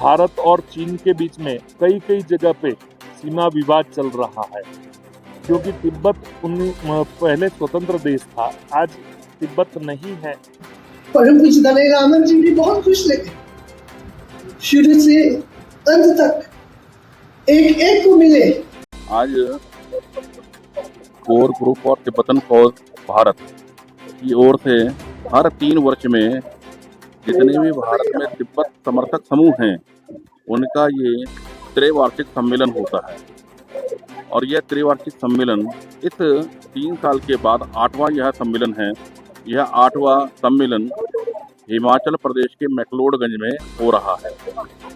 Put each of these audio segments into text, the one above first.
भारत और चीन के बीच में कई कई जगह पे सीमा विवाद चल रहा है, क्योंकि तिब्बत पहले स्वतंत्र देश था, आज तिब्बत नहीं है। परम पूज्य दलाई लामा जी भी बहुत खुश लगे, शुरू से अंत तक एक एक को मिले। आज कोर ग्रुप और तिब्बतन फौज भारत की ओर से हर 3 वर्ष में जितने भी भारत में तिब्बत समर्थक समूह हैं उनका ये त्रिवार्षिक सम्मेलन होता है। और यह त्रिवार्षिक सम्मेलन इस 3 साल के बाद 8वां यह सम्मेलन है। यह 8वां सम्मेलन हिमाचल प्रदेश के मैक्लोडगंज में हो रहा है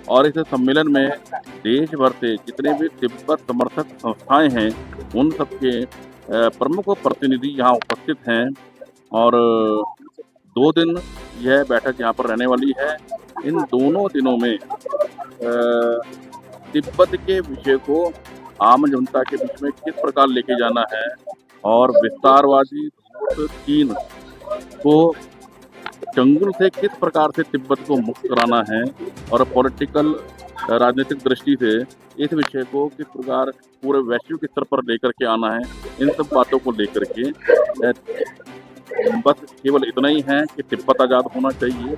और इस सम्मेलन में देश भर से जितने भी तिब्बत समर्थक संस्थाएं हैं उन सबके प्रमुख प्रतिनिधि यहाँ उपस्थित हैं और 2 दिन यह बैठक यहाँ पर रहने वाली है। इन दोनों दिनों में तिब्बत के विषय को आम जनता के बीच में किस प्रकार लेके जाना है और विस्तारवादी चीन को चंगुल से किस प्रकार से तिब्बत को मुक्त कराना है और पॉलिटिकल राजनीतिक दृष्टि से इस विषय को किस प्रकार पूरे वैश्विक स्तर पर लेकर के आना है, इन सब बातों को लेकर के बस केवल इतना ही है कि तिब्बत आज़ाद होना चाहिए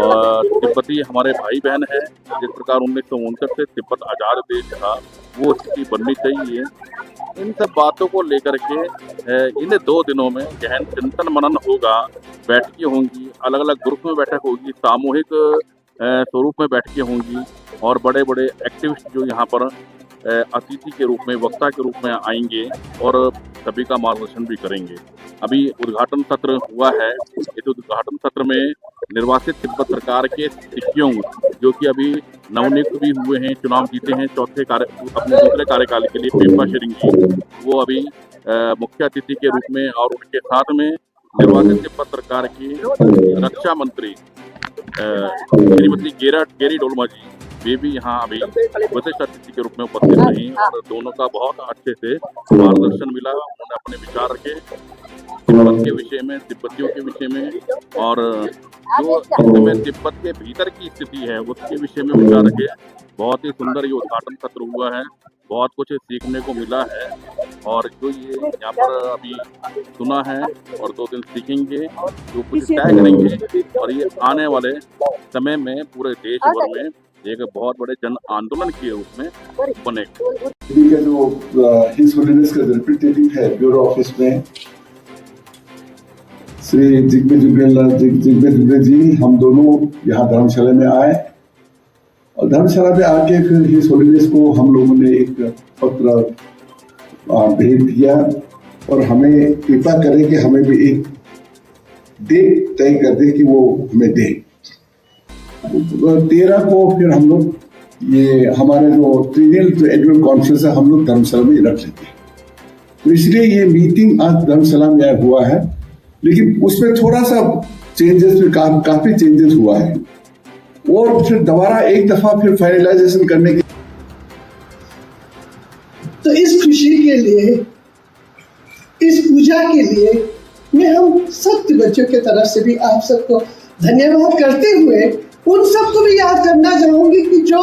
और तिब्बती हमारे भाई बहन हैं। जिस प्रकार 1969 से तिब्बत आज़ाद देश था वो स्थिति बननी चाहिए। इन सब बातों को लेकर के इन 2 दिनों में गहन चिंतन मनन होगा, बैठकें होंगी, अलग अलग ग्रुप में बैठक होगी, सामूहिक स्वरूप में बैठकें होंगी और बड़े बड़े एक्टिविस्ट जो यहाँ पर अतिथि के रूप में, वक्ता के रूप में आएंगे और सभी का मार्गदर्शन भी करेंगे। अभी उद्घाटन सत्र हुआ है। इस उद्घाटन सत्र में निर्वाचित तिब्बत सरकार के शिष्यों जो कि अभी नवनियुक्त भी हुए हैं, चुनाव जीते हैं अपने दूसरे कार्यकाल के लिए, पेम्पा शेरिंग, वो अभी मुख्य अतिथि के रूप में और उनके साथ में निर्वाचित तिब्बत सरकार की रक्षा मंत्री श्रीमती गेरी डोलमा जी वे भी यहाँ अभी विशिष्ट अतिथि के रूप में उपस्थित रही और दोनों का बहुत अच्छे से मार्गदर्शन मिला। उन्होंने अपने विचार रखे तिब्बत के विषय में, तिब्बतियों के विषय में और जो इस समय तिब्बत के भीतर की स्थिति है उसके विषय में विचार रखे। बहुत ही सुंदर ये उद्घाटन सत्र हुआ है, बहुत कुछ सीखने को मिला है और जो ये यहाँ पर अभी सुना है और 2 दिन सीखेंगे, जो कुछ तय करेंगे और ये आने वाले समय में पूरे देश भर में एक बहुत बड़े जन आंदोलन के रूप में बनेगा। जो हिज होलीनेस का रिप्रेजेंटेटिव है ब्यूरो ऑफिस में श्री जिग्मे जुगले जी, हम दोनों यहाँ धर्मशाला में आए और धर्मशाला में आके फिर हिज होलीनेस को हम लोगों ने एक पत्र भेज दिया और हमें कृपा करें कि हमें भी एक डेट तय कर दे कि वो हमें दे। 13 को फिर हम लोग ये हमारे जो ट्रिनियल जो एनुअल कॉन्फ्रेंस है हम लोग धर्मशाला में रख लेते हैं, तो इसलिए ये मीटिंग आज धर्मशाला में हुआ है। लेकिन उसमें थोड़ा सा चेंजेस, काफी चेंजेस हुआ है और फिर दोबारा एक दफा फिर फाइनलाइजेशन करने की। तो इस खुशी के लिए, इस पूजा के लिए मैं हम सब बच्चों के तरफ से भी आप सबको धन्यवाद करते हुए उन सबको भी याद करना चाहूंगी कि जो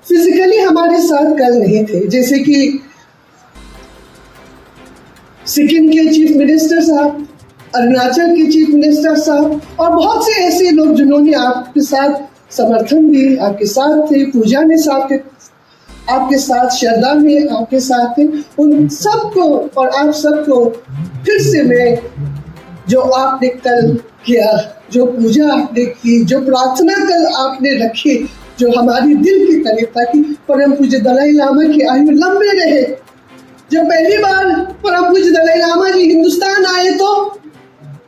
फिजिकली हमारे साथ कल नहीं थे, जैसे कि सिक्किम के चीफ मिनिस्टर साहब, अरुणाचल के चीफ मिनिस्टर साहब और बहुत से ऐसे लोग जिन्होंने आपके साथ समर्थन भी, आपके साथ थे पूजा में, आपके साथ श्रद्धा में आपके साथ थे, उन सबको और आप सबको फिर से मैं जो आपने कल किया, जो पूजा आपने की, जो प्रार्थना कल आपने रखी, जो हमारी दिल की करीब था कि परम पूज्य दलाई लामा की आयु लंबे रहे। जब पहली बार परम पूज्य दलाई लामा जी हिंदुस्तान आए तो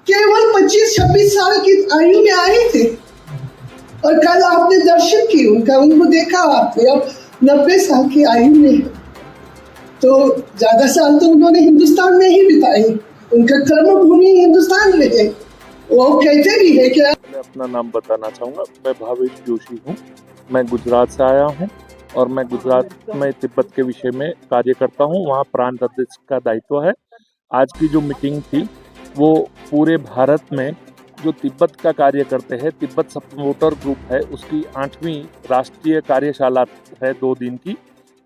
केवल 25-26 साल की आयु में आए थे और कल आपने दर्शन की उनको देखा आपने अब 90 साल की आयु में। तो ज्यादा साल तो उन्होंने हिंदुस्तान में ही बिताए, उनका कर्मभूमि हिंदुस्तान रहे। वो कहते भी है क्या। मैं अपना नाम बताना चाहूँगा, मैं भावेश जोशी हूँ, मैं गुजरात से आया हूँ और मैं गुजरात में तिब्बत के विषय में कार्य करता हूँ, वहाँ प्रांत अध्यक्ष का दायित्व है। आज की जो मीटिंग थी वो पूरे भारत में जो तिब्बत का कार्य करते हैं, तिब्बत सपोर्टर ग्रुप है, उसकी 8वीं राष्ट्रीय कार्यशाला है 2 दिन की,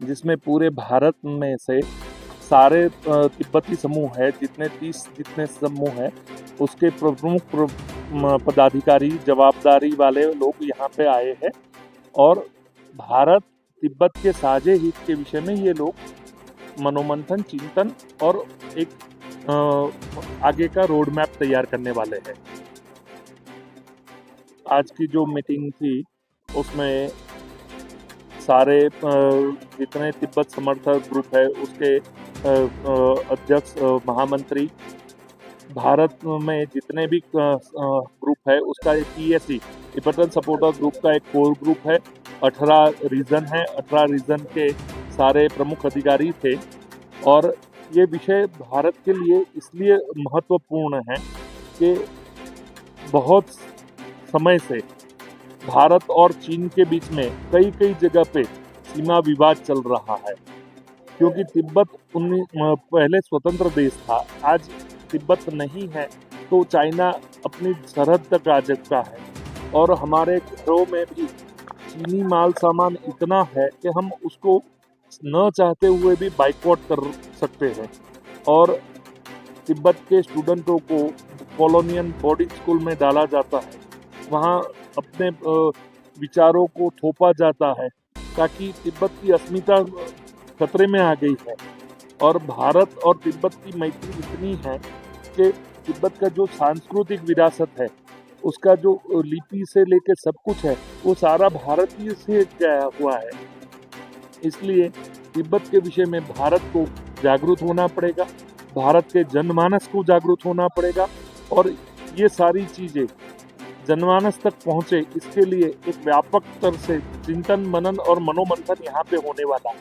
जिसमें पूरे भारत में से सारे तिब्बती समूह है, जितने 30 जितने समूह है, उसके प्रमुख पदाधिकारी, जवाबदारी वाले लोग यहाँ पे आए हैं और भारत तिब्बत के साझे हित के विषय में ये लोग मनोमंथन, चिंतन और एक आगे का रोड मैप तैयार करने वाले हैं। आज की जो मीटिंग थी उसमें सारे जितने तिब्बत समर्थक ग्रुप है उसके अध्यक्ष, महामंत्री, भारत में जितने भी ग्रुप है उसका एक TSE, तिब्बतन सपोर्टर ग्रुप का एक कोर ग्रुप है, 18 रीजन है, 18 रीजन के सारे प्रमुख अधिकारी थे और ये विषय भारत के लिए इसलिए महत्वपूर्ण है कि बहुत समय से भारत और चीन के बीच में कई जगह पे सीमा विवाद चल रहा है, क्योंकि तिब्बत पहले स्वतंत्र देश था, आज तिब्बत नहीं है तो चाइना अपनी सरहद तक आ चुका है और हमारे घरों में भी चीनी माल सामान इतना है कि हम उसको न चाहते हुए भी बाइकआउट कर सकते हैं और तिब्बत के स्टूडेंटों को कॉलोनियल बोर्डिंग स्कूल में डाला जाता है, वहाँ अपने विचारों को थोपा जाता है ताकि तिब्बत की अस्मिता खतरे में आ गई है। और भारत और तिब्बत की मैत्री इतनी है कि तिब्बत का जो सांस्कृतिक विरासत है, उसका जो लिपि से लेकर सब कुछ है, वो सारा भारतीय से गया हुआ है। इसलिए तिब्बत के विषय में भारत को जागरूक होना पड़ेगा, भारत के जनमानस को जागरूक होना पड़ेगा और ये सारी चीज़ें जनमानस तक पहुँचे, इसके लिए एक व्यापक स्तर से चिंतन, मनन और मनोमंथन यहाँ पे होने वाला है।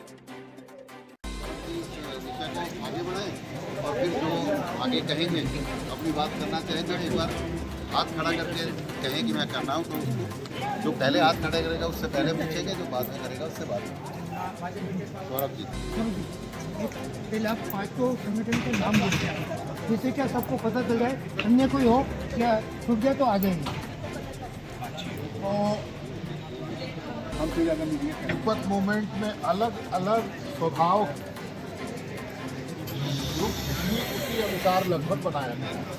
आगे बढ़ाएं और फिर जो आगे कहेंगे, अपनी बात करना चाहें तो एक बार हाथ खड़ा करके कहें कि मैं करना हूँ, तो उसको जो पहले हाथ खड़ा करेगा उससे पहले पूछेंगे, जो बाद में करेगा उससे बाद में। सौरभ जी, पहले आप 5 संगठन के नाम बोलते हैं, जिससे क्या सबको पता चल जाए, अन्य कोई हो क्या छूट जाए तो आ जाएंगे। तिब्बत मूवमेंट में अलग अलग स्वभाव ग्रुप भी उसी अनुसार लगभग बनाया गया है।